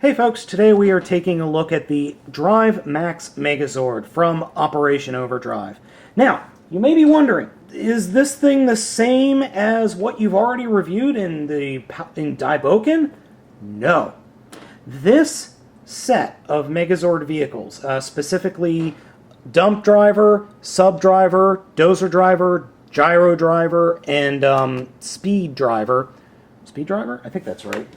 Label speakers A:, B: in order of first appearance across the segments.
A: Hey folks, today we are taking a look at the DriveMax Megazord from Operation Overdrive. Now, you may be wondering, is this thing the same as what you've already reviewed in Daiboken? No. This set of Megazord vehicles, specifically dump driver, sub driver, dozer driver, gyro driver, and speed driver, I think that's right,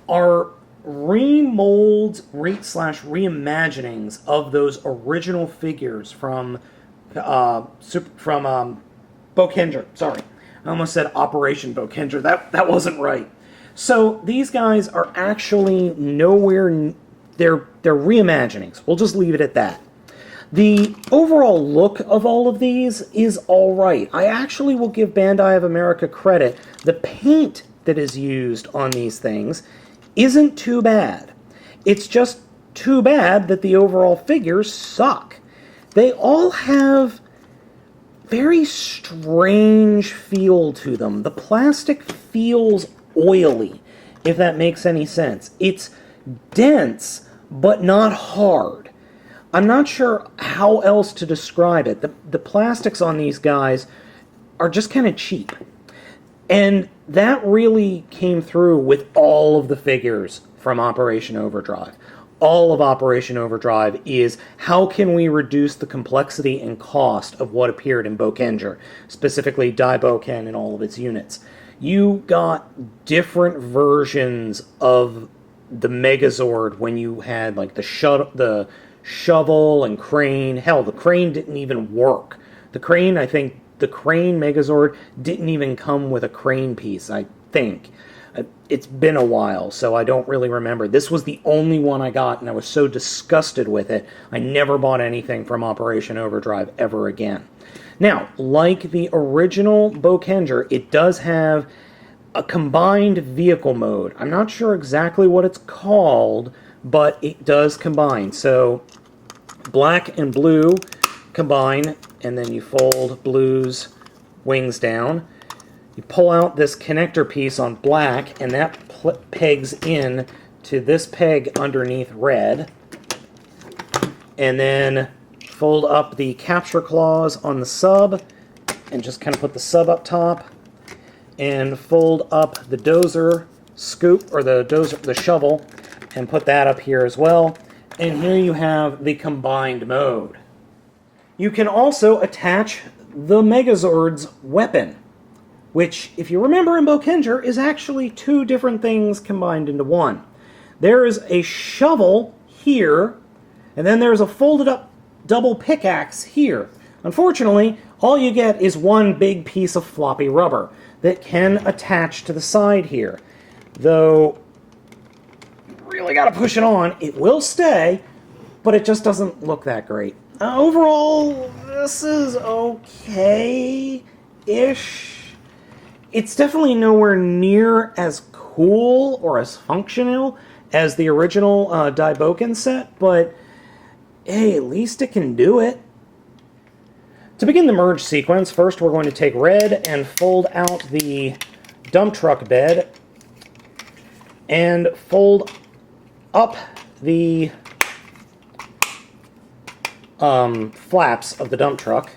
A: are remolds, reimaginings of those original figures from Bokenger. Sorry, I almost said Operation Bokenger. That wasn't right. So these guys are actually nowhere. They're reimaginings. We'll just leave it at that. The overall look of all of these is all right. I actually will give Bandai of America credit. The paint that is used on these things isn't too bad. It's just too bad that the overall figures suck. They all have very strange feel to them. The plastic feels oily, if that makes any sense. It's dense, but not hard. I'm not sure how else to describe it. The plastics on these guys are just kind of cheap. And that really came through with all of the figures from Operation Overdrive. All of Operation Overdrive is how can we reduce the complexity and cost of what appeared in Bokenger, specifically Daiboken and all of its units. You got different versions of the Megazord when you had like the shovel and crane. Hell, the crane didn't even work. The crane Megazord didn't even come with a crane piece, I think. It's been a while, so I don't really remember. This was the only one I got, and I was so disgusted with it, I never bought anything from Operation Overdrive ever again. Now, like the original Bokenger, it does have a combined vehicle mode. I'm not sure exactly what it's called, but it does combine. So, black and blue combine, and then you fold blue's wings down. You pull out this connector piece on black, and that pegs in to this peg underneath red. And then fold up the capture claws on the sub, and just kind of put the sub up top. And fold up the dozer scoop, or the shovel, and put that up here as well. And here you have the combined mode. You can also attach the Megazord's weapon, which, if you remember in Bokenger, is actually two different things combined into one. There is a shovel here, and then there's a folded up double pickaxe here. Unfortunately, all you get is one big piece of floppy rubber that can attach to the side here. Though, you really gotta push it on. It will stay, but it just doesn't look that great. Overall, this is okay-ish. It's definitely nowhere near as cool or as functional as the original Daiboken set, but hey, at least it can do it. To begin the merge sequence, first we're going to take red and fold out the dump truck bed and fold up the flaps of the dump truck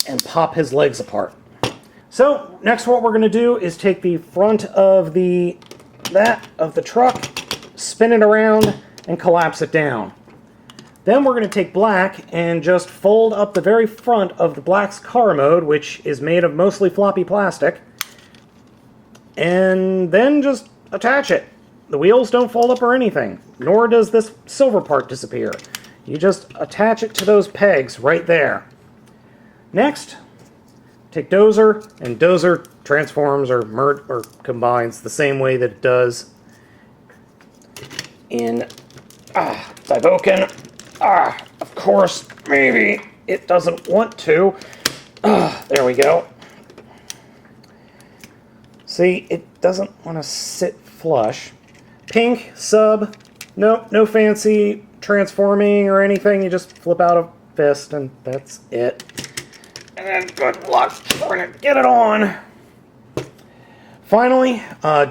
A: and pop his legs apart. So next what we're going to do is take the front of the truck, spin it around, and collapse it down. Then we're going to take black and just fold up the very front of the black's car mode, which is made of mostly floppy plastic, and then just attach it. The wheels don't fold up or anything, nor does this silver part disappear. You just attach it to those pegs right there. Next, take dozer, and dozer transforms or combines the same way that it does in Daiboken. Of course, maybe it doesn't want to. There we go. See, it doesn't want to sit flush. Pink, sub, no fancy transforming or anything. You just flip out a fist and that's it. And then good luck trying to get it on. Finally,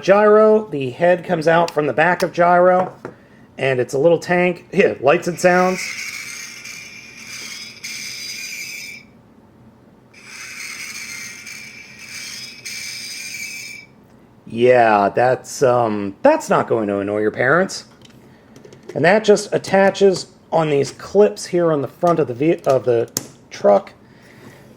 A: gyro. The head comes out from the back of gyro, and it's a little tank. Here, lights and sounds. Yeah, that's not going to annoy your parents. And that just attaches on these clips here on the front of the truck,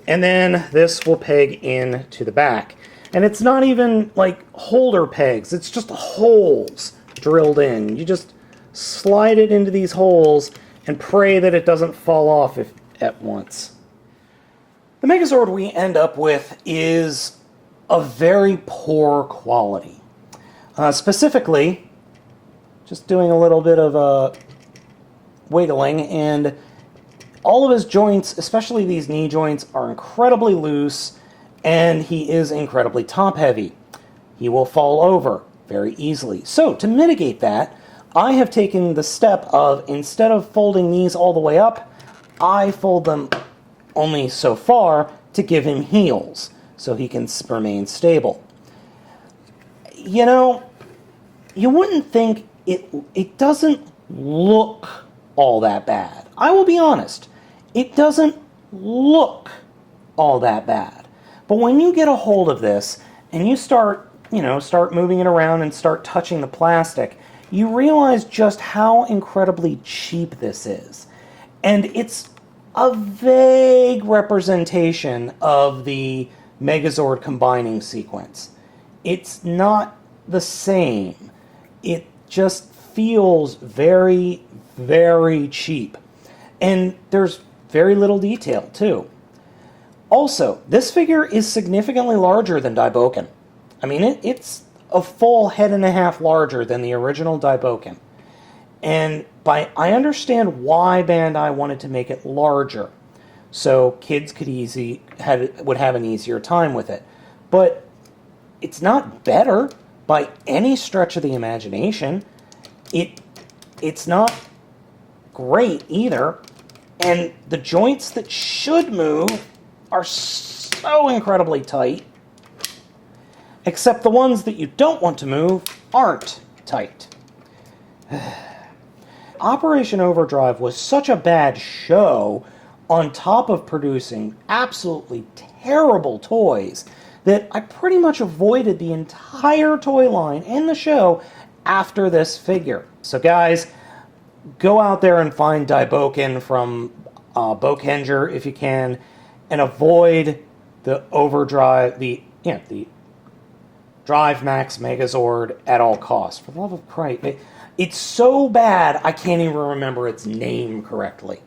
A: and then this will peg in to the back. And it's not even like holder pegs, it's just holes drilled in. You just slide it into these holes and pray that it doesn't fall off at once. The Megazord we end up with is of very poor quality. Specifically, just doing a little bit of wiggling, and all of his joints, especially these knee joints, are incredibly loose, and he is incredibly top-heavy. He will fall over very easily. So, to mitigate that, I have taken the step of, instead of folding these all the way up, I fold them only so far to give him heels, so he can remain stable. You know, you wouldn't think it doesn't look all that bad. I will be honest, it doesn't look all that bad. But when you get a hold of this and you start moving it around and start touching the plastic, you realize just how incredibly cheap this is. And it's a vague representation of the Megazord combining sequence. It's not the same. It just feels very, very cheap. And there's very little detail, too. Also, this figure is significantly larger than Daiboken. I mean, it's a full head and a half larger than the original Daiboken. And I understand why Bandai wanted to make it larger, so kids would have an easier time with it. But it's not better by any stretch of the imagination. It's not great either, and the joints that should move are so incredibly tight, except the ones that you don't want to move aren't tight. Operation Overdrive was such a bad show, on top of producing absolutely terrible toys, that I pretty much avoided the entire toy line and the show after this figure. So guys, go out there and find Daiboken from Bokenger if you can, and avoid the Overdrive, the DriveMax Megazord at all costs. For the love of Christ, it's so bad I can't even remember its name correctly.